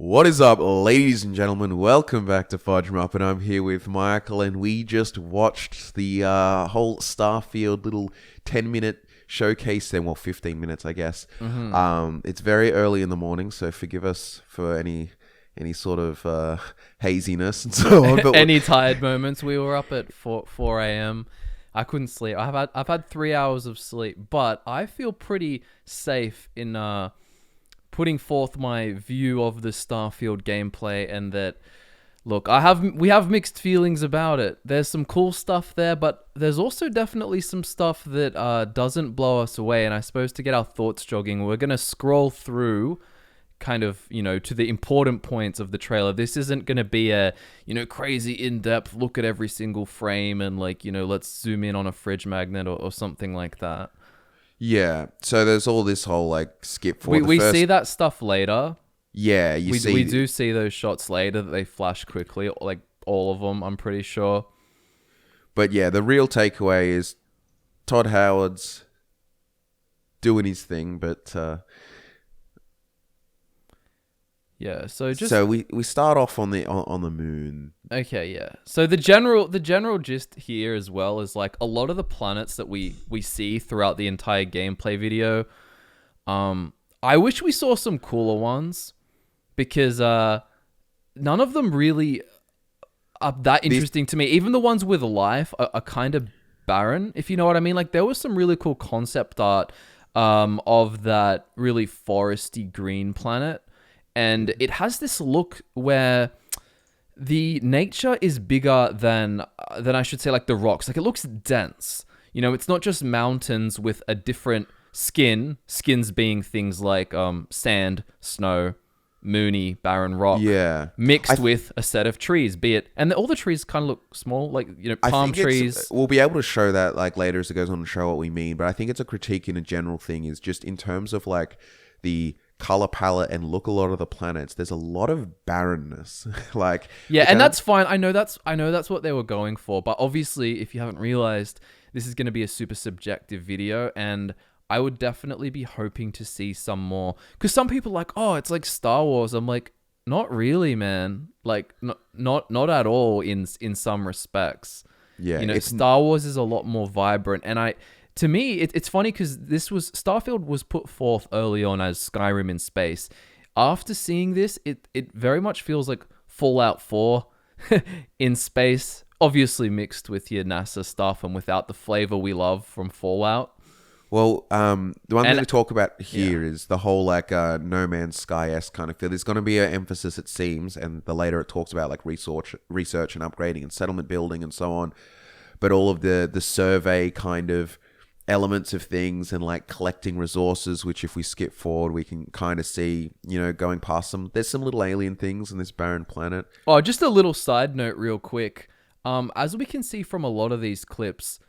What is up, ladies and gentlemen? Welcome back to Fudge Muppet. I'm here with Michael, and we just watched the whole Starfield little 10-minute showcase then. Well, 15 minutes, I guess. It's very early in the morning, so forgive us for any sort of haziness and so on. But any tired moments. We were up at 4 a.m. I couldn't sleep. I've had 3 hours of sleep, but I feel pretty safe in putting forth my view of the Starfield gameplay, and that we have mixed feelings about it. There's some cool stuff there, but there's also definitely some stuff that doesn't blow us away. And I suppose to get our thoughts jogging, we're gonna scroll through kind of, to the important points of the trailer. This isn't going to be a, crazy in-depth look at every single frame and let's zoom in on a fridge magnet or something like that. Yeah, so there's all this whole skip forward. We see that stuff later. Yeah, we do see those shots later that they flash quickly, like all of them, I'm pretty sure. But yeah, the real takeaway is Todd Howard's doing his thing, but yeah, so we start off on the moon. Okay, yeah. So the general gist here as well is a lot of the planets that we see throughout the entire gameplay video. I wish we saw some cooler ones, because none of them really are that interesting to me. Even the ones with life are kind of barren, if you know what I mean. There was some really cool concept art of that really foresty green planet. And it has this look where the nature is bigger than I should say, the rocks. It looks dense. It's not just mountains with a different skins being things like sand, snow, moony, barren rock, mixed with a set of trees, and all the trees kind of look small, palm trees. We'll be able to show that later as it goes on to show what we mean. But I think it's a critique in a general thing, is just in terms of the color palette and look, a lot of the planets, there's a lot of barrenness. And that's fine. I know that's what they were going for, but obviously, if you haven't realized, this is going to be a super subjective video, and I would definitely be hoping to see some more, because some people are like, oh, it's like Star Wars. I'm like, not really, man. Not at all in some respects. Yeah, Star Wars is a lot more vibrant, and to me, it's funny because Starfield was put forth early on as Skyrim in space. After seeing this, it very much feels like Fallout 4 in space, obviously mixed with your NASA stuff and without the flavor we love from Fallout. Well, the one thing to talk about here is the whole No Man's Sky-esque kind of feel. There's going to be an emphasis, it seems, and the later it talks about research and upgrading and settlement building and so on. But all of the survey kind of elements of things and collecting resources, which if we skip forward, we can kind of see, going past them. There's some little alien things on this barren planet. Oh, just a little side note real quick. As we can see from a lot of these clips,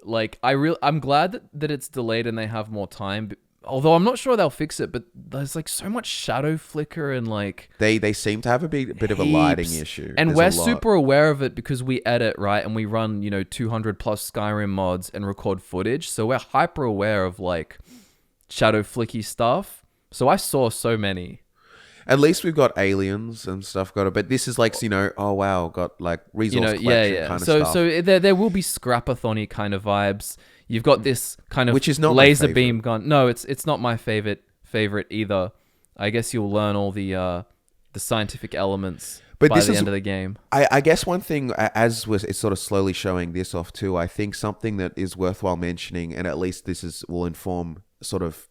I'm glad that it's delayed and they have more time. Although I'm not sure they'll fix it, but there's so much shadow flicker and they seem to have a bit of a lighting issue. And we're super aware of it because we edit, right? And we run 200 plus Skyrim mods and record footage, so we're hyper aware of shadow flicky stuff. So I saw so many. At least we've got aliens and stuff got it, but this is oh wow, got resource collection kind of stuff. So there will be scrapathon-y kind of vibes. You've got this kind of which is not laser beam gun. No, it's not my favorite either. I guess you'll learn all the scientific elements by the end of the game. I guess one thing, it's sort of slowly showing this off too, I think something that is worthwhile mentioning, and at least will inform sort of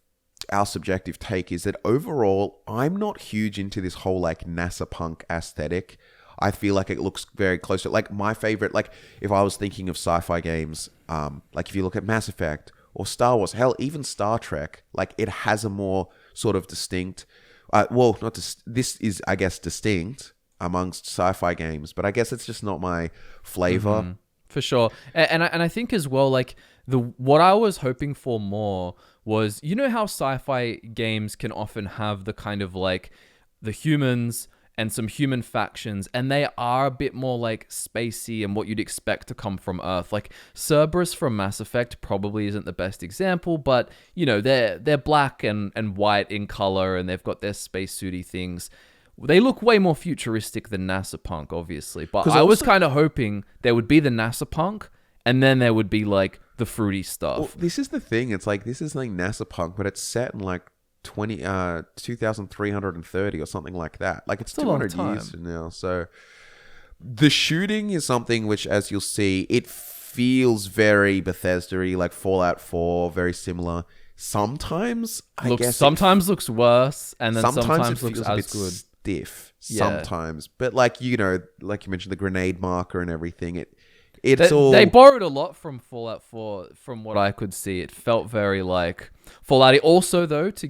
our subjective take, is that overall, I'm not huge into this whole NASA punk aesthetic. I feel like it looks very close to my favorite. If I was thinking of sci-fi games, if you look at Mass Effect or Star Wars, hell, even Star Trek, it has a more sort of distinct. This is, I guess, distinct amongst sci-fi games, but I guess it's just not my flavor. Mm-hmm. For sure, and I think as well, what I was hoping for more was, how sci-fi games can often have the kind of the humans and some human factions, and they are a bit more spacey and what you'd expect to come from Earth. Cerberus from Mass Effect probably isn't the best example, but they're black and white in color, and they've got their spacesuity things. they look way more futuristic than NASA Punk, obviously. But 'Cause I was also- kind of hoping there would be the NASA Punk, and then there would be like the fruity stuff. Well, this is the thing. It's like this is like NASA Punk, but it's set in like 2330 or something like that. Like it's It's a long 200 time. years from now. So the shooting is something which, as you'll see, it feels very Bethesda-y, like Fallout 4, very similar. Sometimes Sometimes looks worse, and then sometimes it looks feels a bit as good. stiff. Yeah. Sometimes, but like you mentioned, the grenade marker and everything. They borrowed a lot from Fallout 4, from what I could see. It felt very like Fallout. Also, though, to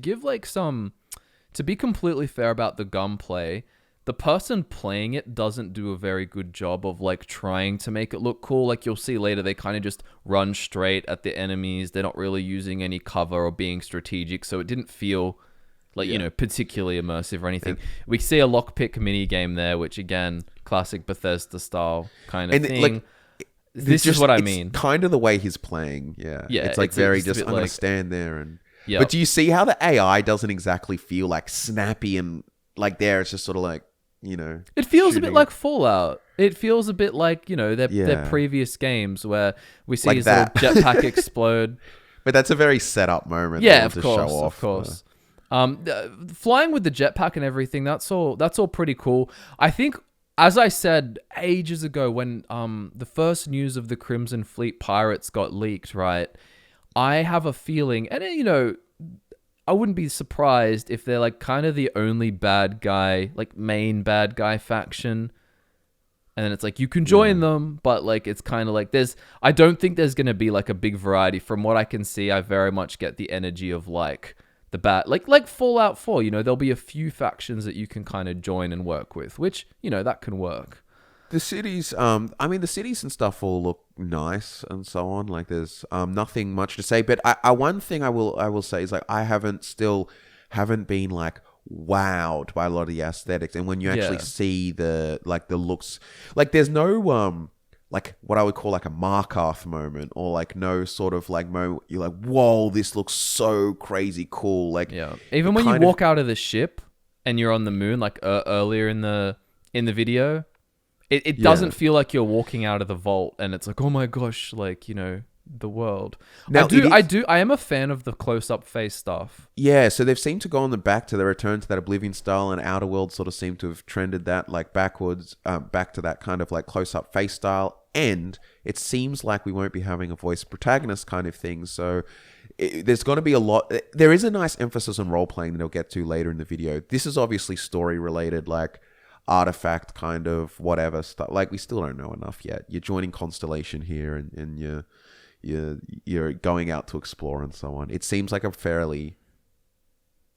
be completely fair about the gunplay, the person playing it doesn't do a very good job of like trying to make it look cool. Like you'll see later, they kind of just run straight at the enemies. They're not really using any cover or being strategic, so it didn't feel like, particularly immersive or anything. We see a lockpick mini game there, which again, classic Bethesda style kind of thing. This is what I mean. Kind of the way he's playing. Yeah. Yeah, It's like it's very a just, bit I'm going like- to stand there and. Yep. But do you see how the AI doesn't exactly feel like snappy and like there? It's just sort of like, It feels a shooting bit like Fallout. It feels a bit like, their Yeah. previous games where we see Like his that. little jetpack explode. But that's a very set up moment. Yeah, they of want to course, show off. of course. Flying with the jetpack and everything, that's all pretty cool. I think, as I said ages ago when the first news of the Crimson Fleet pirates got leaked, right? I have a feeling, and I wouldn't be surprised if they're like kind of the only bad guy, like main bad guy faction. And then it's like you can join them, but like it's kind of like I don't think there's gonna be like a big variety. From what I can see, I very much get the energy of like the bad, like Fallout 4. There'll be a few factions that you can kind of join and work with, which that can work. The cities, the cities and stuff all look nice and so on. Like there's nothing much to say, but one thing I will say is like I haven't been like wowed by a lot of the aesthetics, and when you actually see the looks, like there's no like what I would call like a Markarth moment, or like no sort of like moment you're like, whoa, this looks so crazy cool. Like Even when you walk out of the ship and you're on the moon, like earlier in the video. It doesn't feel like you're walking out of the vault and it's like, oh my gosh, like, the world. Now, I am a fan of the close-up face stuff. Yeah, so they've seemed to go on the back to the return to that Oblivion style, and Outer Worlds sort of seem to have trended that like backwards, back to that kind of like close-up face style. And it seems like we won't be having a voice protagonist kind of thing. So there's going to be a lot. There is a nice emphasis on role-playing that I'll get to later in the video. This is obviously story-related, like artifact kind of whatever stuff. Like we still don't know enough yet. You're joining Constellation here, and you're going out to explore and so on. It seems like a fairly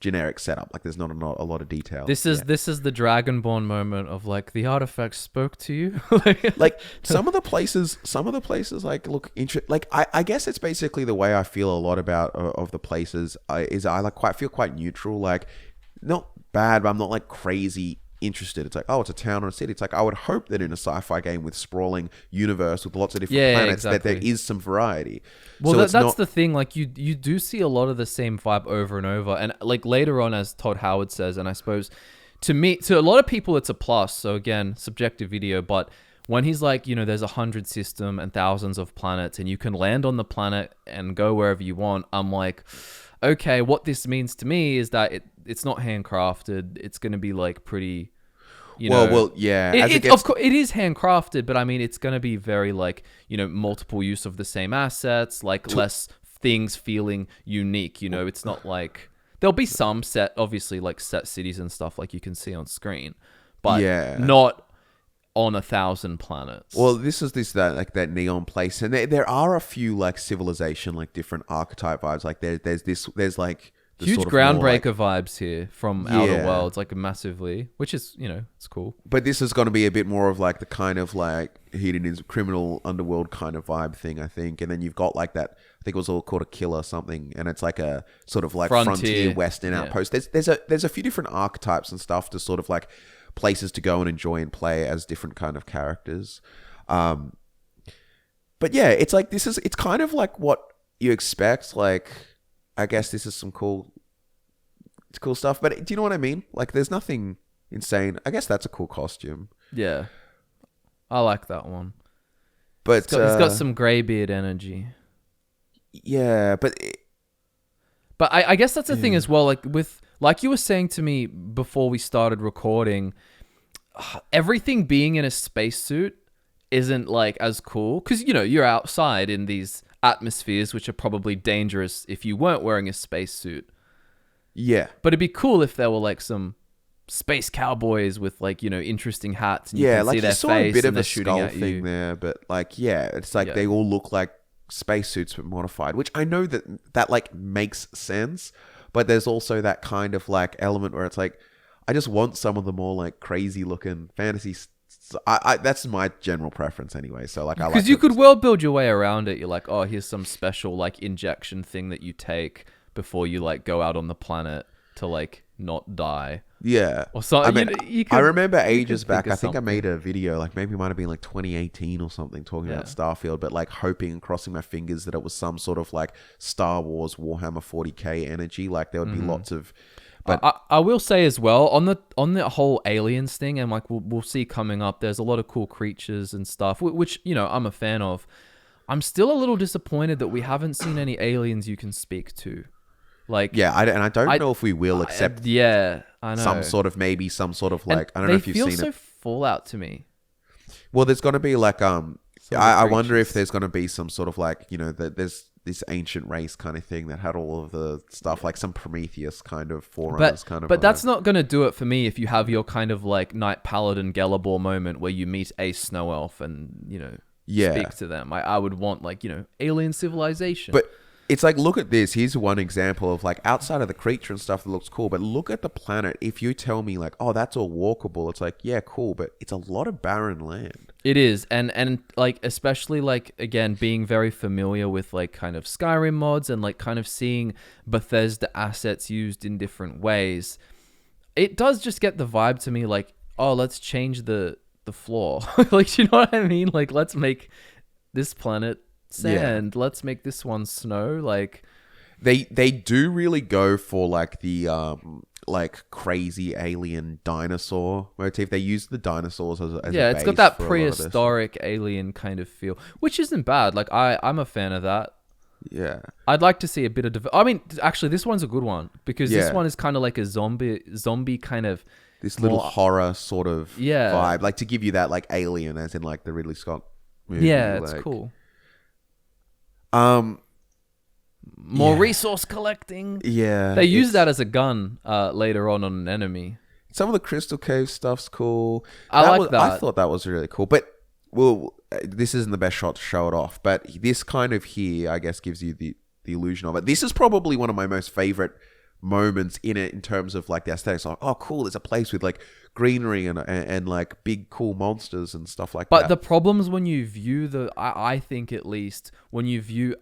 generic setup. Like there's not a lot of detail. This is the Dragonborn moment of like the artifact spoke to you. Like some of the places like look interesting. Like I guess it's basically the way I feel a lot about of the places I feel quite neutral. Like not bad, but I'm not like crazy interested. It's like, oh, it's a town or a city. It's like I would hope that in a sci-fi game with sprawling universe with lots of different planets that there is some variety. Well, so that's the thing. Like you do see a lot of the same vibe over and over. And like later on, as Todd Howard says, and I suppose to a lot of people it's a plus. So again, subjective video, but when he's like, there's 100 system and thousands of planets and you can land on the planet and go wherever you want, I'm like, okay, what this means to me is that it's not handcrafted. It's going to be like pretty, well, yeah. Of course, it is handcrafted, but I mean, it's going to be very like, multiple use of the same assets, like less things feeling unique. It's not like there'll be some set, obviously, like set cities and stuff like you can see on screen, but not on 1,000 planets. Well, that neon place, and there are a few like civilization, like different archetype vibes. Like there's like the huge sort of more, groundbreaker vibes here from Outer Worlds, like massively, which is it's cool. But this is going to be a bit more of like the kind of like hidden criminal underworld kind of vibe thing, I think. And then you've got like that. I think it was all called a killer something, and it's like a sort of like frontier Western outpost. There's a few different archetypes and stuff to sort of like places to go and enjoy and play as different kind of characters. But yeah, it's like it's kind of like what you expect. Like I guess this is some cool stuff, but do you know what I mean? Like there's nothing insane. I guess that's a cool costume. Yeah, I like that one. But It's got some greybeard energy. yeah, but But I guess that's the thing as well. Like you were saying to me before we started recording, everything being in a spacesuit isn't like as cool because you're outside in these atmospheres which are probably dangerous if you weren't wearing a spacesuit. yeah. But it'd be cool if there were like some space cowboys with like interesting hats and you Yeah, can like see you their saw face a bit and of they're a shooting skull at thing you. there, but like, yeah, it's like Yeah. they all look like spacesuits but modified, which I know that like makes sense, but there's also that kind of like element where it's like, I just want some of the more like crazy looking fantasy. I that's my general preference anyway. So like, I like Because you could well build your way around it. You're like, oh, here's some special like injection thing that you take before you like go out on the planet to like not die. yeah. Or so, I mean, you I could- remember you could ages back, think I of think I made something. a video, like maybe it might have been like 2018 or something, talking about Starfield, but like hoping and crossing my fingers that it was some sort of like Star Wars Warhammer 40k energy. Like there would be lots of, but I will say as well on the whole aliens thing, and like we'll see coming up. There's a lot of cool creatures and stuff, which I'm a fan of. I'm still a little disappointed that we haven't seen any aliens you can speak to. Like yeah, and I don't know if we will accept yeah, I know some sort of And like, I don't know if you've they seen feel so it. Fallout to me. Well, there's going to be like Some of the I wonder if creatures. there's going to be some sort of like there's this ancient race kind of thing that had all of the stuff, like some Prometheus kind of forerunners kind of. But vibe. that's not going to do it for me if you have your kind of like Night Paladin Gelabor moment where you meet a snow elf and, Yeah. speak to them. I would want like, alien civilization. But it's like, look at this. Here's one example of like outside of the creature and stuff that looks cool, but look at the planet. If you tell me like, oh, that's all walkable, it's like, yeah, cool, but it's a lot of barren land. It is. And like, especially like, again, being very familiar with like kind of Skyrim mods and like kind of seeing Bethesda assets used in different ways, it does just get the vibe to me like, oh, let's change the floor. Like, you know what I mean? Like, let's make this planet sand. Let's make this one snow. Like, They do really go for like the like crazy alien dinosaur motif. They use the dinosaurs as a yeah, it's got base that for a lot of this. prehistoric alien kind of feel, which isn't bad. Like, I'm a fan of that. Yeah. I'd like to see a bit of. I mean, actually, this one's a good one because this Yeah. one is kind of like a zombie kind of. This little more- horror sort of Yeah. vibe, like to give you that like Alien, as in like the Ridley Scott movie. Yeah, it's like, cool. Um, More yeah. resource collecting. yeah, They use it's- that as a gun later on an enemy. Some of the Crystal Cave stuff's cool. I like I that. thought that was really cool, but well, this isn't the best shot to show it off. But this kind of here, I guess, gives you the illusion of it. This is probably one of my most favorite moments in it in terms of like the aesthetics. Like, oh, cool! There's a place with like greenery and like big cool monsters and stuff like But that. the problems when you view I think at least when you view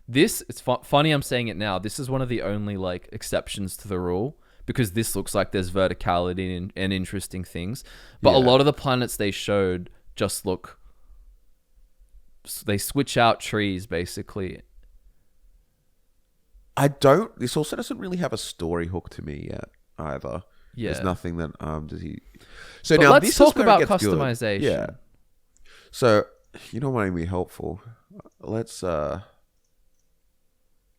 this, it's funny I'm saying it now. This is one of the only like exceptions to the rule because this looks like there's verticality and interesting things. But a Yeah. lot of the planets they showed just look. They switch out trees basically. This also doesn't really have a story hook to me yet either. Yeah. There's nothing that does he. So But now let's this is talk where it about gets good. customization. Yeah. So you know what might be helpful. Let's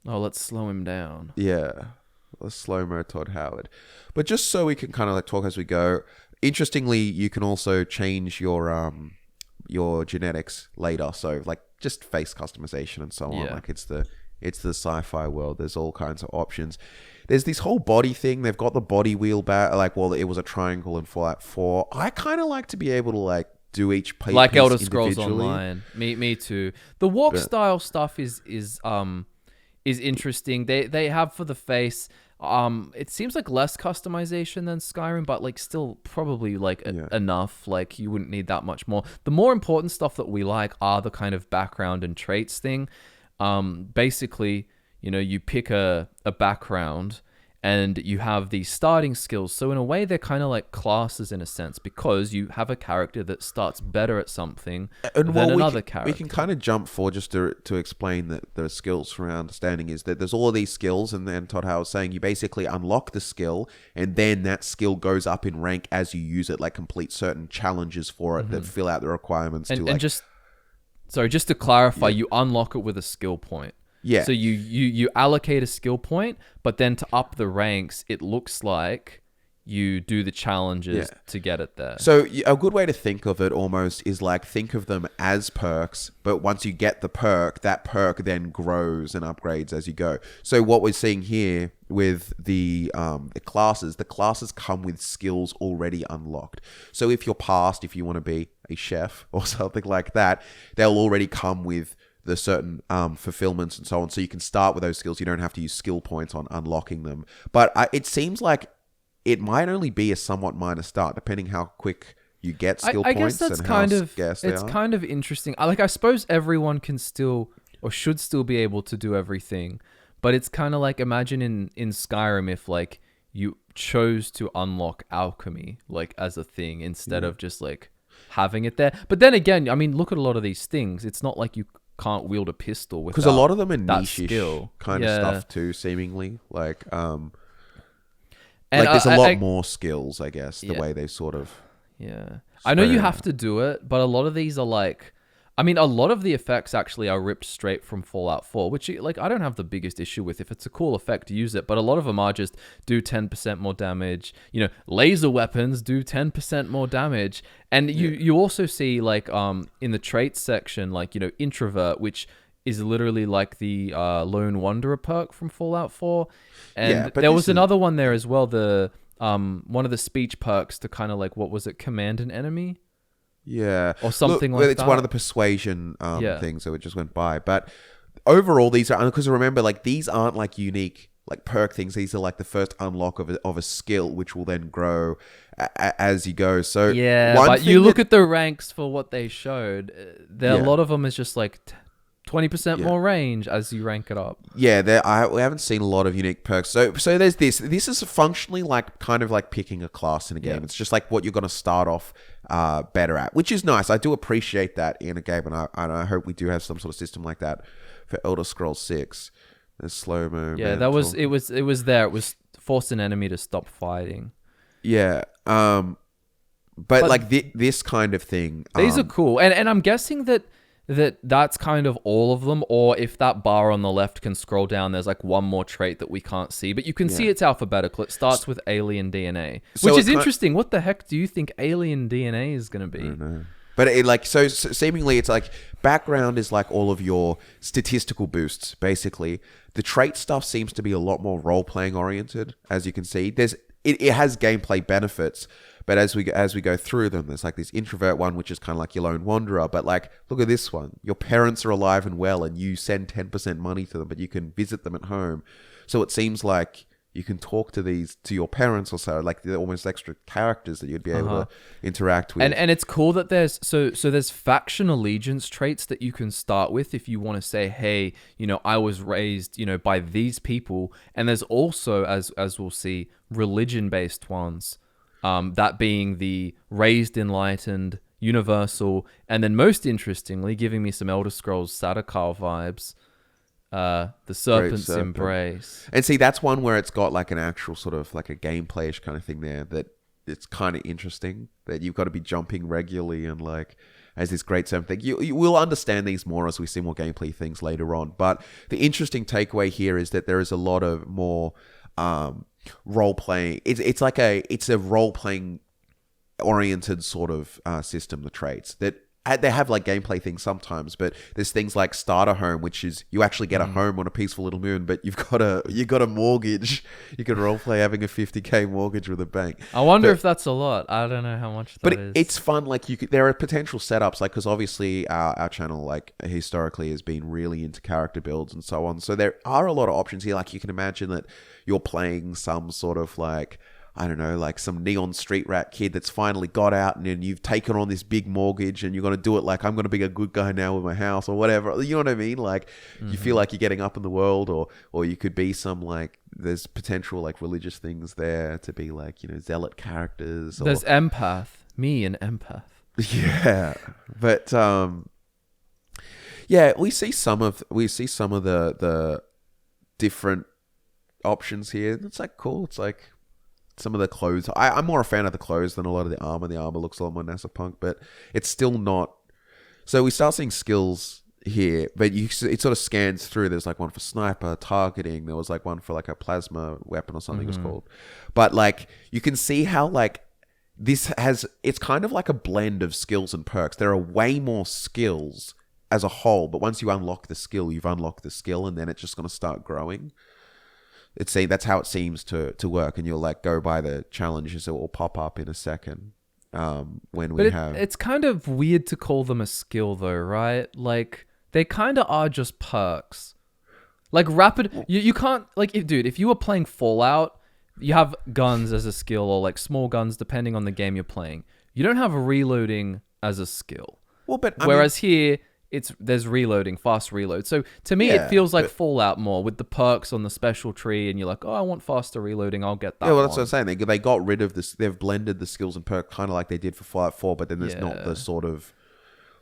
Let's slow him down. let's slow mo Todd Howard, but just so we can kind of like talk as we go. Interestingly, you can also change your genetics later. So like just face customization and so on. Yeah. Like it's the sci-fi world. There's all kinds of options. There's this whole body thing. They've got the body wheel back. Like, well, it was a triangle in Fallout 4. I kind of like to be able to like do each piece Like Elder Scrolls individually. Online. Me too. The walk style stuff is interesting. They have for the face. It seems like less customization than Skyrim, but like still probably like enough. Like you wouldn't need that much more. The more important stuff that we like are the kind of background and traits thing. Basically, you pick a background and you have these starting skills. So in a way, they're kind of like classes in a sense, because you have a character that starts better at something than another character. We can kind of jump forward just to explain that the skills from our understanding is that there's all of these skills, and then Todd Howard was saying you basically unlock the skill, and then that skill goes up in rank as you use it, like complete certain challenges for it that fill out the requirements. And just to clarify, you unlock it with a skill point. Yeah. So you allocate a skill point, but then to up the ranks, it looks like you do the challenges to get it there. So a good way to think of it almost is like think of them as perks, but once you get the perk, that perk then grows and upgrades as you go. So what we're seeing here with the classes come with skills already unlocked. So if you're past, if you want to be a chef or something like that, they'll already come with the certain fulfillments and so on. So you can start with those skills. You don't have to use skill points on unlocking them. But it seems like it might only be a somewhat minor start, depending how quick you get skill I points guess that's and kind how of scarce they it's are. kind of interesting. I suppose everyone can still or should still be able to do everything, but it's kind of like, imagine in Skyrim if like you chose to unlock alchemy like as a thing instead of just like having it there. But then again, I mean, look at a lot of these things. It's not like you can't wield a pistol without Because a lot of them are that niche skill. kind of stuff too, seemingly. Like, And there's a lot more skills, I guess, the way they sort of... Yeah. I know you have to do it, but a lot of these are like... I mean, a lot of the effects actually are ripped straight from Fallout 4, which, like, I don't have the biggest issue with. If it's a cool effect, use it. But a lot of them are just do 10% more damage. You know, laser weapons do 10% more damage. And you also see, like, in the traits section, like, you know, introvert, which is literally like the Lone Wanderer perk from Fallout 4. And there was another one there as well, the one of the speech perks to kind of like, what was it, command an enemy? Yeah. Or something like that. It's one of the persuasion things that we just went by. But overall, these are... Because remember, like, these aren't like unique like perk things. These are like the first unlock of a skill, which will then grow as you go. So yeah, but you look at the ranks for what they showed. A lot of them is just like 20% more range as you rank it up. Yeah, we haven't seen a lot of unique perks. So there's this. This is functionally like kind of like picking a class in a game. Yeah. It's just like what you're going to start off better at, which is nice. I do appreciate that in a game, and I hope we do have some sort of system like that for Elder Scrolls 6. There's slow-mo. Yeah, it was there. It was force an enemy to stop fighting. Yeah. But like this kind of thing. These are cool. And I'm guessing that's kind of all of them, or if that bar on the left can scroll down, there's like one more trait that we can't see, but you can see it's alphabetical. It starts with alien DNA, which is interesting. What the heck do you think alien DNA is going to be? I don't know. But it like so seemingly it's like background is like all of your statistical boosts. Basically, the trait stuff seems to be a lot more role playing oriented. As you can see, it has gameplay benefits, but as we go through them, there's like this introvert one, which is kind of like your lone wanderer. But like, look at this one. Your parents are alive and well, and you send 10% money to them, but you can visit them at home. So it seems like you can talk to your parents or so, like they're almost extra characters that you'd be able to interact with. And it's cool that there's there's faction allegiance traits that you can start with if you want to say, hey, you know, I was raised, you know, by these people. And there's also, as we'll see, religion-based ones. That being the raised, enlightened, universal, and then most interestingly, giving me some Elder Scrolls Sardaukar vibes, the Serpent's Embrace. And see, that's one where it's got like an actual sort of like a gameplay-ish kind of thing there that it's kind of interesting, that you've got to be jumping regularly and like as this great serpent thing. You will understand these more as we see more gameplay things later on. But the interesting takeaway here is that there is a lot of more role playing. It's a role playing oriented sort of system. The traits that they have like gameplay things sometimes, but there's things like starter home, which is you actually get a home on a peaceful little moon, but you've got a mortgage. You can role play having a 50K mortgage with a bank. I wonder if that's a lot. I don't know how much that is. But it's fun. Like there are potential setups, like because obviously our channel like historically has been really into character builds and so on. So there are a lot of options here. Like you can imagine that you're playing some sort of like I don't know, like some neon street rat kid that's finally got out, and then you've taken on this big mortgage and you're going to do it like, I'm going to be a good guy now with my house or whatever. You know what I mean? Like you feel like you're getting up in the world, or you could be some like, there's potential like religious things there to be like, you know, zealot characters. There's empath, me an empath. Yeah. But, yeah, we see some of the different options here. It's like cool. It's like some of the clothes. I'm more a fan of the clothes than a lot of the armor. The armor looks a lot more NASA Punk, but it's still not. So we start seeing skills here, but it sort of scans through. There's like one for sniper, targeting. There was like one for like a plasma weapon or something it was called. But like you can see how like it's kind of like a blend of skills and perks. There are way more skills as a whole, but once you unlock the skill, you've unlocked the skill, and then it's just going to start growing. That's how it seems to work, and you'll like go by the challenges that will pop up in a second. It's kind of weird to call them a skill though, right? Like they kind of are just perks. Like rapid, you can't like if you were playing Fallout, you have guns as a skill, or like small guns depending on the game you're playing. You don't have reloading as a skill. Well, but whereas here there's reloading, fast reload. So to me, it feels like Fallout more with the perks on the special tree, and you're like, oh, I want faster reloading. I'll get that. Yeah, well, that's what I'm saying. They got rid of this. They've blended the skills and perks kind of like they did for Fallout 4, but then there's not the sort of.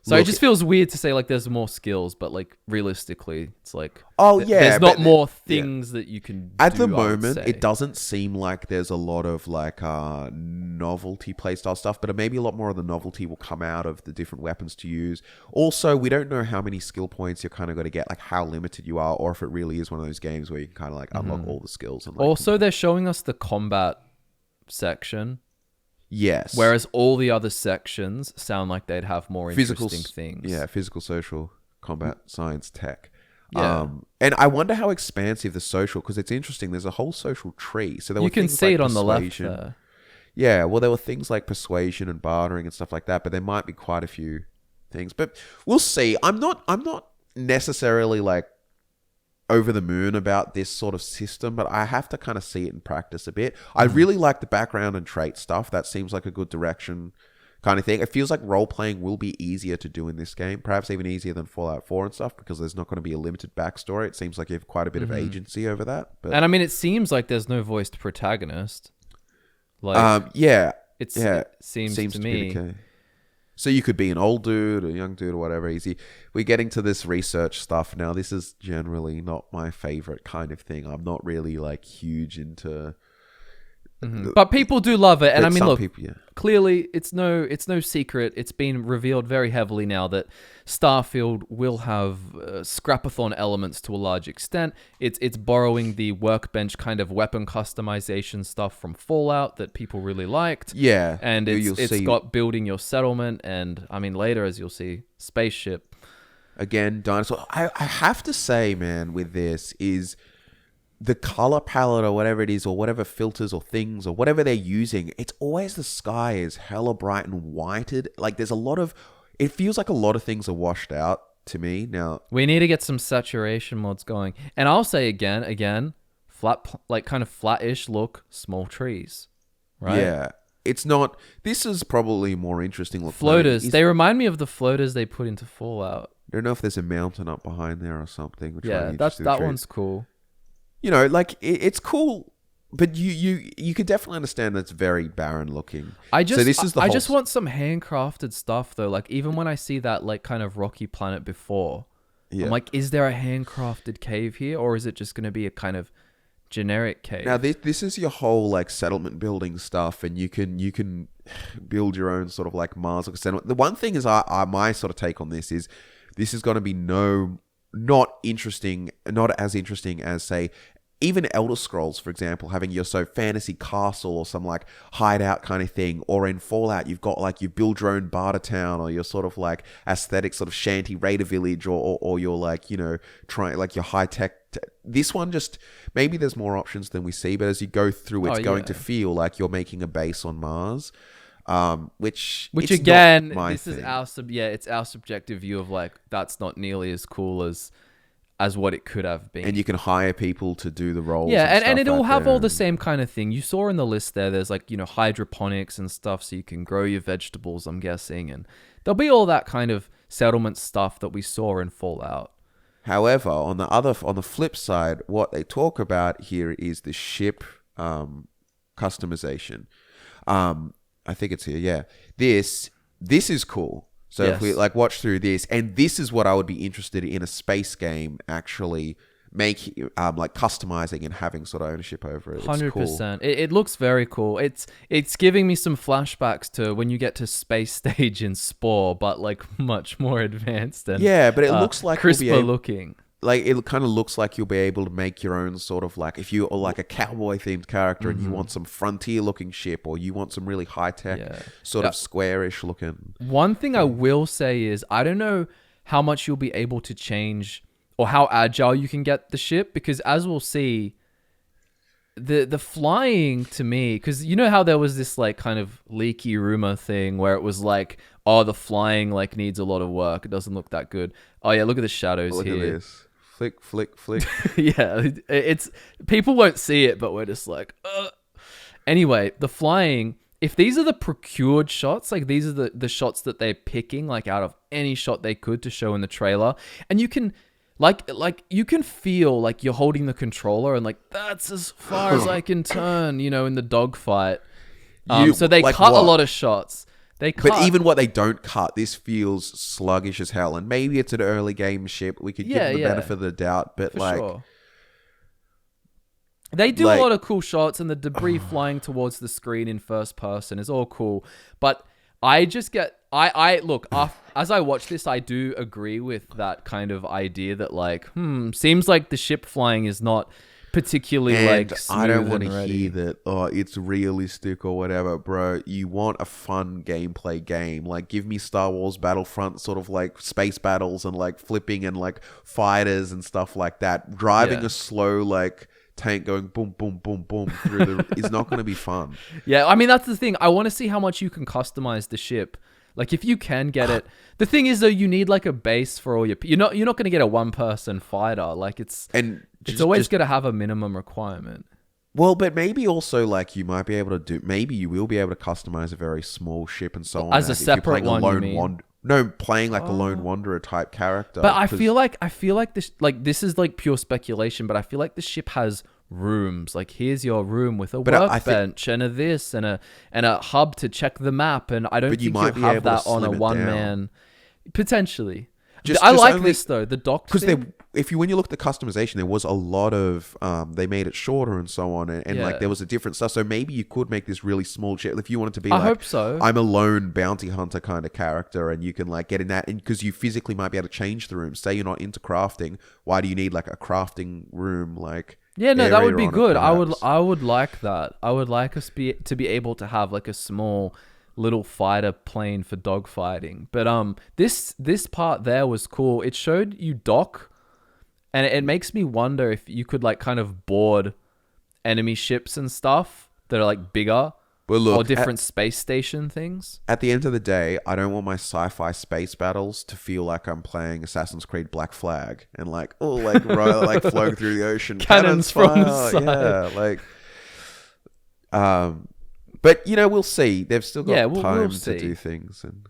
So it just feels weird to say like there's more skills, but like realistically, it's like there's not more things that you can do. At the moment, it doesn't seem like there's a lot of like novelty playstyle stuff, but maybe a lot more of the novelty will come out of the different weapons to use. Also, we don't know how many skill points you're kind of going to get, like how limited you are, or if it really is one of those games where you can kind of like unlock all the skills. And like, also, they're showing us the combat section. Yes. Whereas all the other sections sound like they'd have more interesting things. Yeah, physical, social, combat, science, tech. Yeah. And I wonder how expansive the social, because it's interesting. There's a whole social tree. So you can see it on the left there. Yeah, well, there were things like persuasion and bartering and stuff like that, but there might be quite a few things. But we'll see. I'm not necessarily like over the moon about this sort of system, but I have to kind of see it in practice a bit. I really like the background and trait stuff. That seems like a good direction kind of thing. It feels like role-playing will be easier to do in this game, perhaps even easier than Fallout 4 and stuff, because there's not going to be a limited backstory. It seems like you have quite a bit of agency over that. But, and I mean, it seems like there's no voiced protagonist. Like, it seems to me. Okay. So you could be an old dude, a young dude, or whatever. Easy. We're getting to this research stuff now. This is generally not my favorite kind of thing. I'm not really like huge into. But people do love it, and I mean, look, people, clearly it's no secret. It's been revealed very heavily now that Starfield will have scrapathon elements to a large extent. It's borrowing the workbench kind of weapon customization stuff from Fallout that people really liked. Yeah, and it's got building your settlement, and I mean later, as you'll see, spaceship. Again, dinosaur. I have to say, man, with this is the color palette or whatever it is, or whatever filters or things or whatever they're using, it's always the sky is hella bright and whited. Like there's a lot of, it feels like a lot of things are washed out to me now. We need to get some saturation mods going. And I'll say again, flat, like kind of flat-ish look, small trees, right? Yeah. It's not, this is probably more interesting look. Floaters. They remind me of the floaters they put into Fallout. I don't know if there's a mountain up behind there or something. Yeah, that one's cool. You know, like it's cool, but you could definitely understand that it's very barren looking. I just want some handcrafted stuff though. Like even when I see that like kind of rocky planet before, I'm like, is there a handcrafted cave here, or is it just going to be a kind of generic cave? Now this is your whole like settlement building stuff, and you can build your own sort of like Mars settlement. The one thing is, my sort of take on this is going to be not as interesting as, say, even Elder Scrolls, for example, having your fantasy castle or some like hideout kind of thing, or in Fallout you've got like you build your own barter town, or your sort of like aesthetic sort of shanty raider village, or your like, you know, trying like your high tech. This one just, maybe there's more options than we see, but as you go through, it's going to feel like you're making a base on Mars. Which again, not my this thing. is it's our subjective view of like, that's not nearly as cool as as what it could have been. And you can hire people to do the roles. Yeah, and stuff it'll out have there all the and- same kind of thing. You saw in the list there's like, hydroponics and stuff so you can grow your vegetables, I'm guessing. And there'll be all that kind of settlement stuff that we saw in Fallout. However, on the flip side, what they talk about here is the ship customization. I think it's here. Yeah, this is cool. So if we Yes. watch through this, and this is what I would be interested in a space game actually making, customizing and having sort of ownership over it. It's 100%. It looks very cool. It's giving me some flashbacks to when you get to space stage in Spore, but much more advanced and Yeah, but it looks like you'll be crisper able- looking. it kind of looks like you'll be able to make your own sort of if you are a cowboy themed character and you want some frontier looking ship, or you want some really high tech sort of squarish looking. One thing I will say is I don't know how much you'll be able to change or how agile you can get the ship, because as we'll see, the flying to me, because you know how there was this kind of leaky rumor thing where it was the flying needs a lot of work, it doesn't look that good. Oh yeah, look at the shadows Look here. at this. Flick, flick, flick. Yeah, it's people won't see it, but we're just Anyway, the flying, if these are the procured shots, these are the shots that they're picking out of any shot they could to show in the trailer, and you can you can feel you're holding the controller and that's as far as I can turn, in the dogfight. So they cut a lot of shots. They cut. But even what they don't cut, this feels sluggish as hell. And maybe it's an early game ship. We could give them the benefit of the doubt. But For sure. They do a lot of cool shots, and the debris flying towards the screen in first person is all cool. But I just get... I look, as I watch this, I do agree with that kind of idea that seems like the ship flying is not particularly and smooth I don't want and to ready. hear that, it's realistic or whatever, bro. You want a fun gameplay game. Give me Star Wars Battlefront sort of space battles and flipping and fighters and stuff like that. Driving a slow tank going boom, boom, boom, boom through the is not going to be fun. Yeah, I mean, that's the thing. I want to see how much you can customize the ship. If you can get it. The thing is, though, you need a base for all your... You're not going to get a one-person fighter. It's always going to have a minimum requirement. Well, but maybe also you might be able to do... Maybe you will be able to customize a very small ship and so on. As a if you're separate playing one, you mean? No, playing the lone wanderer type character. But I feel like this this is pure speculation, but I feel like the ship has rooms. Here's your room with a workbench and a this and a hub to check the map, and I don't think you have that on a one man. Potentially. I like this though, the dock because thing. when you look at the customization, there was a lot of they made it shorter and so on, and there was a different stuff. So maybe you could make this really small ship if you wanted to be. I hope so. I'm a lone bounty hunter kind of character, and you can get in that, and because you physically might be able to change the room. Say you're not into crafting, why do you need a crafting room Yeah, no, that would be area on it, good. perhaps? I would like that. I would like us to be able to have a small little fighter plane for dogfighting. But this part there was cool. It showed you dock, and it makes me wonder if you could kind of board enemy ships and stuff that are bigger. Well, look, or different space station things. At the end of the day, I don't want my sci-fi space battles to feel like I'm playing Assassin's Creed Black Flag and flowing through the ocean. Cannons from the side. Yeah, but we'll see. They've still got time we'll to see. do things. And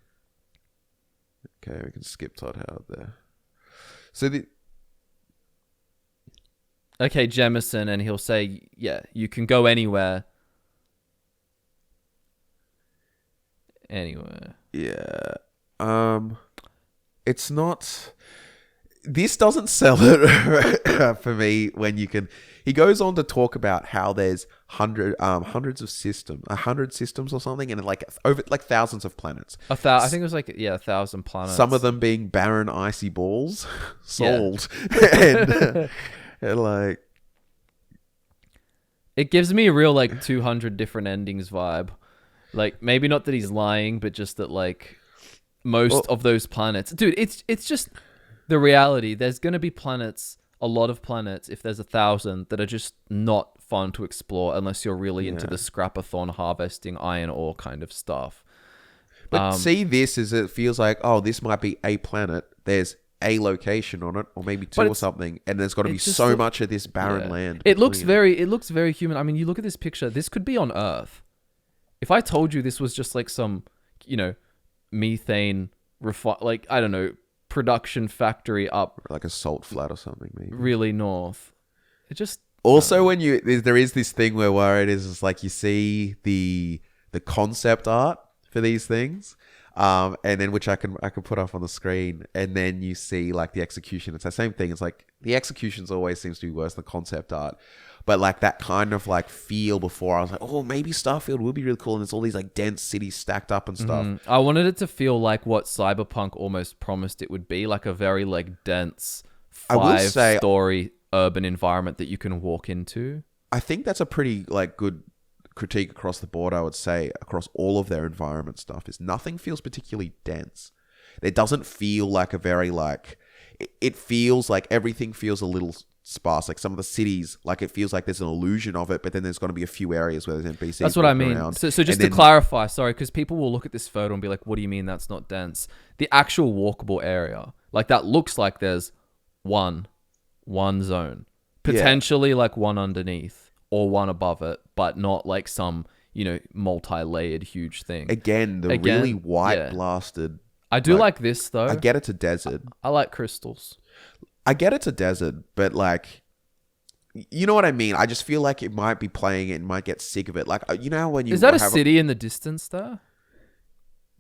okay, we can skip Todd Howard there. So Okay, Jemison, and he'll say, yeah, you can go anywhere. Anywhere. Yeah. It's not... This doesn't sell it for me when you can... He goes on to talk about how there's hundreds of systems, 100 systems or something, and over thousands of planets. I think it was 1,000 planets. Some of them being barren icy balls. Sold. Yeah. and it gives me a real 200 different endings vibe. Maybe not that he's lying, but just that most of those planets, dude, it's just the reality. There's gonna be planets, a lot of planets, if there's 1,000 that are just not fun to explore unless you're really into the scrapathon harvesting iron ore kind of stuff. But see, this is, it feels like, this might be a planet. There's a location on it, or maybe two But or something, and there's got to be just so much of this barren land. It looks between it looks very human. I mean, you look at this picture. This could be on Earth. If I told you this was just like some, methane like I don't know, production factory up like a salt flat or something, maybe. really north, it just Also, when there is this thing where it is like you see the concept art for these things, and then which I can put up on the screen, and then you see like the execution. It's the same thing. It's like the executions always seems to be worse than the concept art, but like that kind of like feel before I was like, oh, maybe Starfield would be really cool, and there's all these like dense cities stacked up and stuff. I wanted it to feel like what Cyberpunk almost promised it would be, like a very like dense I will say- five-story urban environment that you can walk into. I think that's a pretty like good critique across the board. I would say across all of their environment stuff is nothing feels particularly dense. It doesn't feel like a very like. It feels like everything feels a little sparse. Like some of the cities, like it feels like there's an illusion of it, but then there's going to be a few areas where there's NPCs. That's what I mean. Around. So just to clarify, sorry, because people will look at this photo and be like, "What do you mean that's not dense?" The actual walkable area, like that, looks like there's one zone, potentially like one underneath or one above it, but not like some multi-layered huge thing. Again, really white blasted. I do like this though. I get it's a desert. I like crystals. I get it's a desert, but like, you know what I mean? I just feel like it might be playing it and might get sick of it. Like, you know, when you is that a city in the distance there?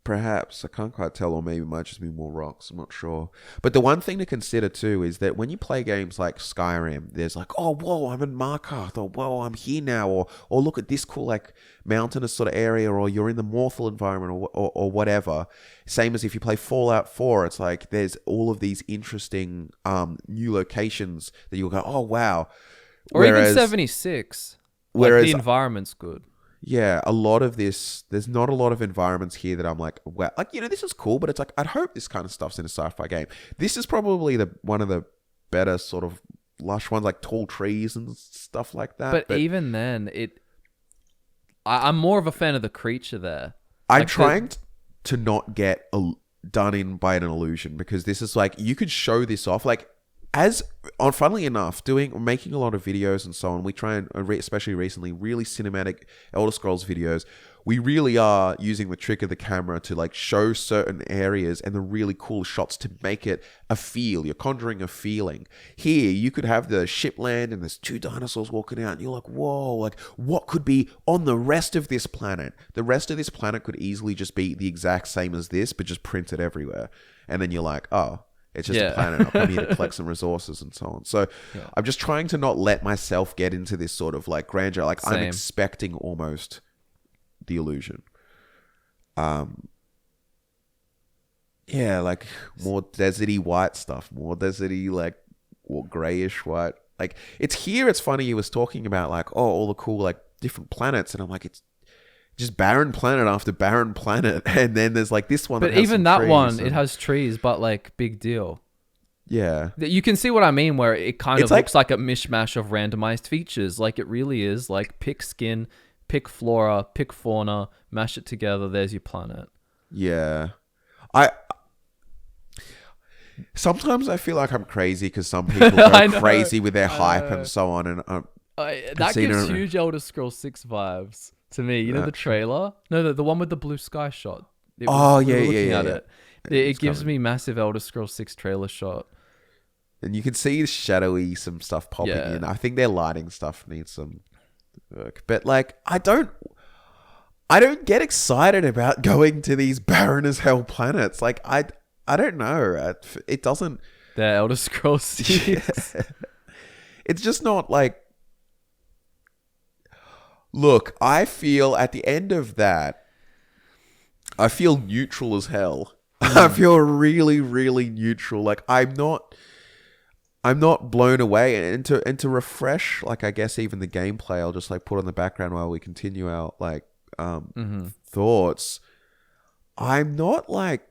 Perhaps. I can't quite tell, or maybe it might just be more rocks. I'm not sure. But the one thing to consider too is that when you play games like Skyrim, there's like, oh, whoa, I'm in Markarth, or whoa, I'm here now, or look at this cool like mountainous sort of area, or you're in the Morthal environment, or whatever. Same as if you play Fallout 4, it's like there's all of these interesting new locations that you'll go, oh, wow. Or even 76. Whereas the environment's good. Yeah, a lot of this, there's not a lot of environments here that I'm like, well, like, this is cool, but it's like, I'd hope this kind of stuff's in a sci-fi game. This is probably one of the better sort of lush ones, like tall trees and stuff like that. But even then, I'm more of a fan of the creature there. I'm like trying to not get done in by an illusion, because this is like, you could show this off, like, funnily enough, making a lot of videos and so on, we try and, especially recently, really cinematic Elder Scrolls videos, we really are using the trick of the camera to like show certain areas and the really cool shots to make it a feel. You're conjuring a feeling. Here, you could have the ship land and there's two dinosaurs walking out and you're like, whoa, like what could be on the rest of this planet? The rest of this planet could easily just be the exact same as this, but just printed everywhere. And then you're like, oh, it's just a planet. I'll come here to collect some resources and so on. So I'm just trying to not let myself get into this sort of like grandeur. Like I'm expecting almost the illusion. Like more deserty white stuff, more deserty, like or grayish white. Like it's here. It's funny. He was talking about like, oh, all the cool like different planets. And I'm like, it's just barren planet after barren planet, and then there's like this one. But even that one, it has trees, but like big deal. Yeah, you can see what I mean, where it kind of looks like a mishmash of randomized features. Like it really is. Like pick skin, pick flora, pick fauna, mash it together. There's your planet. Yeah, sometimes I feel like I'm crazy because some people go crazy with their hype and so on, and that gives huge Elder Scrolls 6 vibes. To me, you know the trailer? No, the one with the blue sky shot. It gives me massive Elder Scrolls 6 trailer shot. And you can see shadowy some stuff popping in. I think their lighting stuff needs some work. But like, I don't get excited about going to these barren as hell planets. Like, I don't know. It doesn't... The Elder Scrolls 6. Yeah. It's just not like... Look, I feel at the end of that, I feel neutral as hell. I feel really, really neutral. Like I'm not blown away. And to refresh, like I guess even the gameplay, I'll just like put on the background while we continue our like thoughts. I'm not like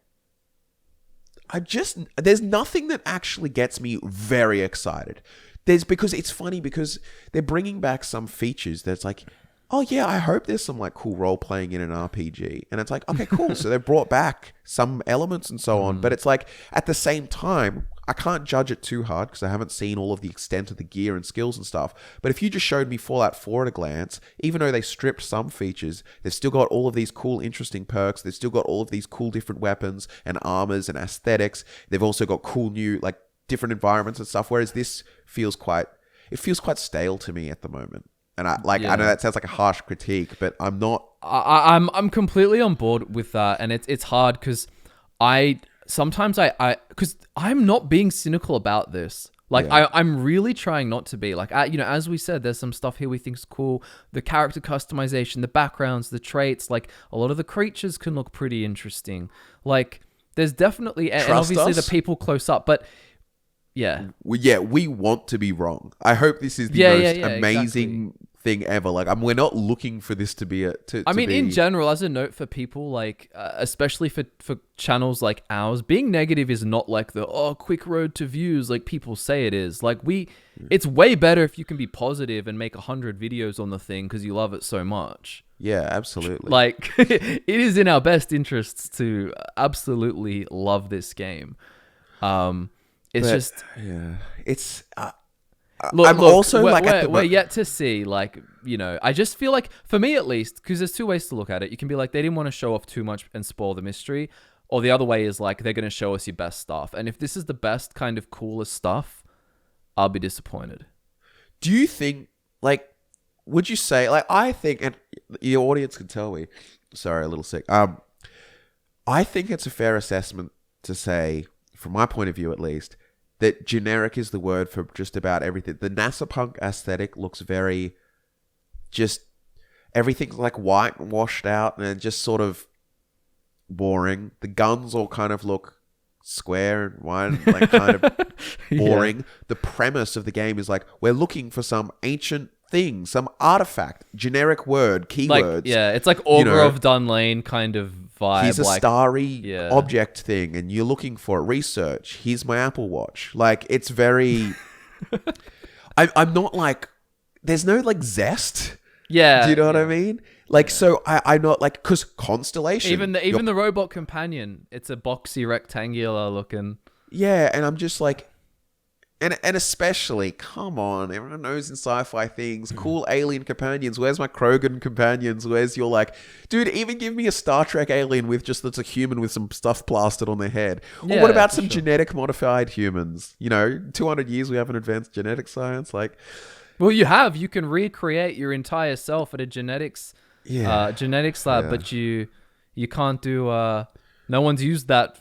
there's nothing that actually gets me very excited. Because it's funny because they're bringing back some features that's like, oh yeah, I hope there's some like cool role playing in an RPG. And it's like, okay, cool. So they've brought back some elements and so on. But it's like, at the same time, I can't judge it too hard because I haven't seen all of the extent of the gear and skills and stuff. But if you just showed me Fallout 4 at a glance, even though they stripped some features, they've still got all of these cool, interesting perks. They've still got all of these cool different weapons and armors and aesthetics. They've also got cool new, like, different environments and stuff. Whereas this feels quite stale to me at the moment. And I know that sounds like a harsh critique, but I'm not. I'm completely on board with that, and it's hard because sometimes because I'm not being cynical about this. Like I'm really trying not to be. Like as we said, there's some stuff here we think is cool. The character customization, the backgrounds, the traits. Like a lot of the creatures can look pretty interesting. Like there's definitely and obviously the people close up, but. Yeah. We want to be wrong. I hope this is the most amazing thing ever. Like, we're not looking for this to be in general, as a note for people, like, especially for channels like ours, being negative is not like the quick road to views like people say it is. Like, it's way better if you can be positive and make 100 videos on the thing because you love it so much. Yeah, absolutely. Like, it is in our best interests to absolutely love this game. It's we're yet to see, like, I just feel like, for me at least, because there's two ways to look at it. You can be like, they didn't want to show off too much and spoil the mystery, or the other way is like, they're going to show us your best stuff. And if this is the best kind of coolest stuff, I'll be disappointed. Do you think, like, would you say, like, I think, and your audience can tell me, sorry, a little sick. I think it's a fair assessment to say, from my point of view at least, that generic is the word for just about everything. The NASA punk aesthetic looks very, just, everything's like white and washed out and just sort of boring. The guns all kind of look square and white and like kind of boring. The premise of the game is like, we're looking for some ancient thing, some artifact, generic word, keywords. Like, it's like Augur of Dunlane kind of vibe. Here's a starry object thing, and you're looking for it. Research. Here's my Apple Watch. Like, it's very. I'm not like. There's no like zest. Yeah. Do you know what I mean? Like, so I'm not like, because Constellation. Even the robot companion, it's a boxy rectangular looking. Yeah, and I'm just like. And especially, come on, everyone knows in sci-fi things, cool alien companions. Where's my Krogan companions? Where's your, like, dude, even give me a Star Trek alien with just that's a human with some stuff plastered on their head. Or what about some genetic modified humans? 200 years we haven't advanced genetic science. Like, well, you can recreate your entire self at a genetics lab, but you can't do. No one's used that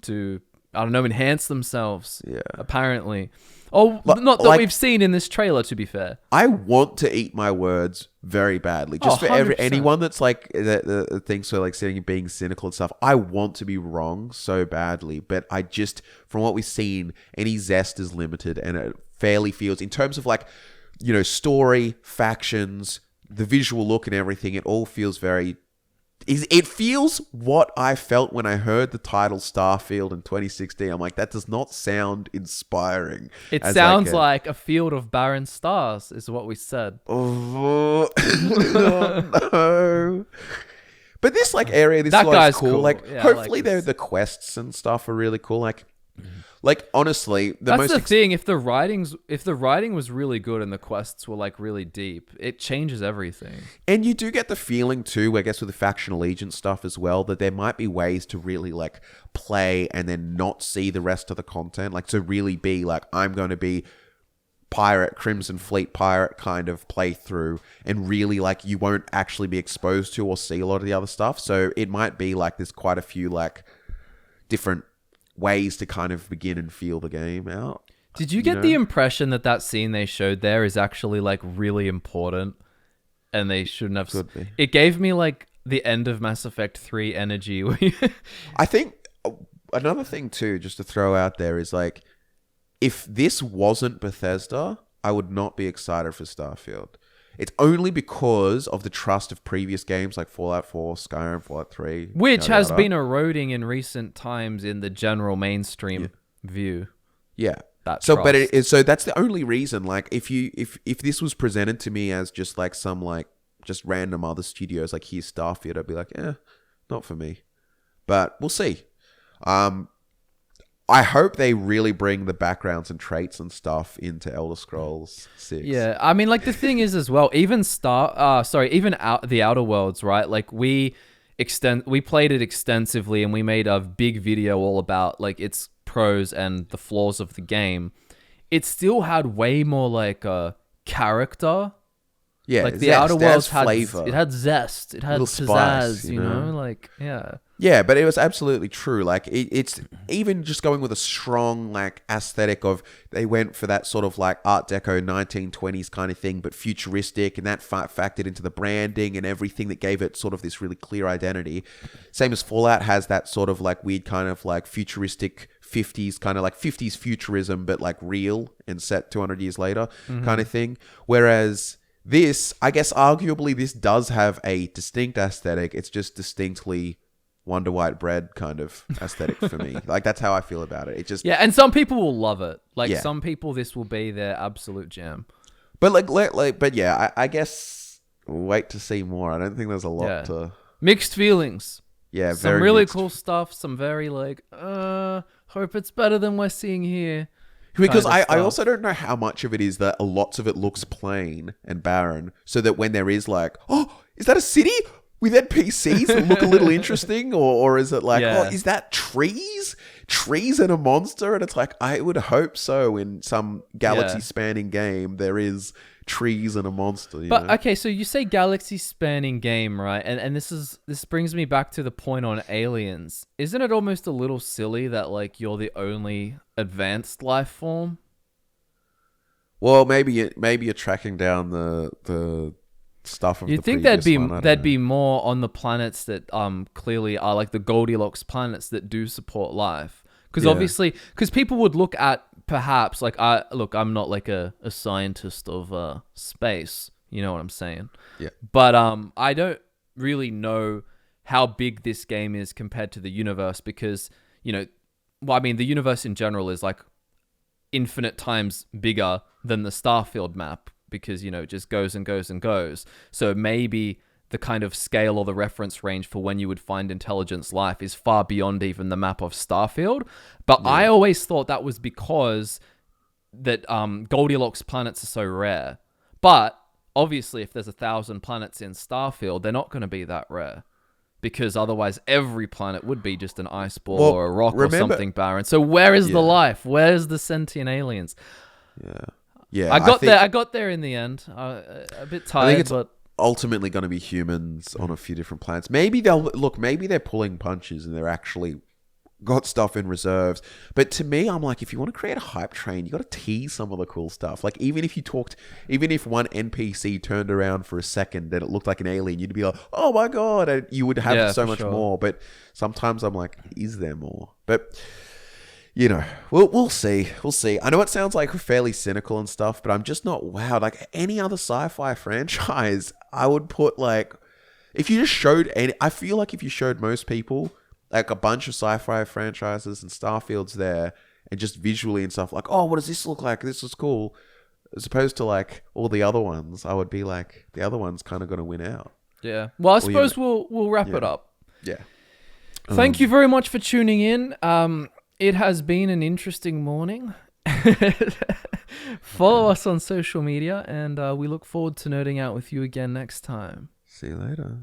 to. I don't know, enhance themselves. Yeah. Apparently. Oh, not that we've seen in this trailer, to be fair. I want to eat my words very badly. Just for anyone that's like, the thinks we're like sitting and being cynical and stuff. I want to be wrong so badly. But I just, from what we've seen, any zest is limited. And it fairly feels, in terms of like, story, factions, the visual look and everything, it all feels very... It feels what I felt when I heard the title Starfield in 2016. I'm like, that does not sound inspiring. It sounds like a field of barren stars, is what we said. Oh, no. But this like area, this guy's cool. Like, hopefully, the quests and stuff are really cool. Like honestly, that's the thing. If the writing was really good and the quests were like really deep, it changes everything. And you do get the feeling too, I guess, with the faction allegiance stuff as well, that there might be ways to really like play and then not see the rest of the content. Like to really be like, I'm going to be pirate, Crimson Fleet pirate kind of playthrough, and really like you won't actually be exposed to or see a lot of the other stuff. So it might be like there's quite a few like different ways to kind of begin and feel the game out. Did you get the impression that scene they showed there is actually like really important and they shouldn't have... Could be. It gave me like the end of Mass Effect 3 energy. I think another thing too, just to throw out there, is like, if this wasn't Bethesda, I would not be excited for Starfield. It's only because of the trust of previous games like Fallout 4, Skyrim, Fallout 3. Which has been eroding in recent times in the general mainstream view. Yeah. So that's the only reason. Like, if this was presented to me as just like some like just random other studios, like here's Starfield, I'd be like, not for me. But we'll see. I hope they really bring the backgrounds and traits and stuff into Elder Scrolls 6. Yeah, I mean, like the thing is as well, even the Outer Worlds, right? Like we played it extensively, and we made a big video all about like its pros and the flaws of the game. It still had way more like character. Yeah, like the zest. Outer Worlds had flavor. It had zest. It had Little pizzazz. spice, You know, like yeah. Yeah, but it was absolutely true. Like it's even just going with a strong like aesthetic of they went for that sort of like Art Deco 1920s kind of thing, but futuristic, and that factored into the branding and everything that gave it sort of this really clear identity. Same as Fallout has that sort of like weird kind of like futuristic 50s kind of like 50s futurism, but like real and set 200 years later kind of thing. Whereas this, I guess, arguably this does have a distinct aesthetic. It's just distinctly Wonder White bread kind of aesthetic for me. Like that's how I feel about it. It just And some people will love it. Like Yeah. some people, this will be their absolute jam. But but yeah, I guess wait to see more. I don't think there's a lot to. Mixed feelings. Yeah, Some very really mixed. cool stuff. Some very like, hope it's better than we're seeing here. Because kind of I stuff. also don't know how much of it is that lots of it looks plain and barren, so that when there is like, oh, is that a city with NPCs that look a little interesting, or is it like, Yeah. oh, is that trees and a monster? And it's like, I would hope so. In some galaxy-spanning game, there is trees and a monster. You But know? okay, so you say galaxy spanning game, right? And this brings me back to the point on aliens. Isn't it almost a little silly that like you're the only advanced life form? Well, maybe you're tracking down the stuff of You'd the think previous there'd one. I don't there'd know. be more on the planets that clearly are like the Goldilocks planets that do support life. Because Yeah. obviously, because people would look at perhaps like I'm not like a scientist of space. You know what I'm saying? Yeah. But I don't really know how big this game is compared to the universe because the universe in general is like infinite times bigger than the Starfield map because it just goes and goes and goes. So maybe the kind of scale or the reference range for when you would find intelligence life is far beyond even the map of Starfield. But I always thought that was because that Goldilocks planets are so rare. But obviously, if there's 1,000 planets in Starfield, they're not going to be that rare. Because otherwise, every planet would be just an ice ball or a rock or something barren. So where is the life? Where's the sentient aliens? Yeah. I got there in the end. A bit tired, but ultimately going to be humans on a few different planets. Maybe they're pulling punches and they're actually got stuff in reserves. But to me, I'm like, if you want to create a hype train, you got to tease some of the cool stuff. Like even if one NPC turned around for a second and it looked like an alien, you'd be like, oh my God, and you would have so much more. But sometimes I'm like, is there more? But we'll see. We'll see. I know it sounds like fairly cynical and stuff, but I'm just not wowed. Like any other sci-fi franchise, I would put like, if you just showed I feel like if you showed most people like a bunch of sci-fi franchises and Starfield's there and just visually and stuff like, oh, what does this look like? This is cool. As opposed to like all the other ones, I would be like, the other one's kind of going to win out. yeah. Well, I suppose we'll wrap it up. Yeah. Thank you very much for tuning in. It has been an interesting morning. Follow us on social media, and we look forward to nerding out with you again next time. See you later.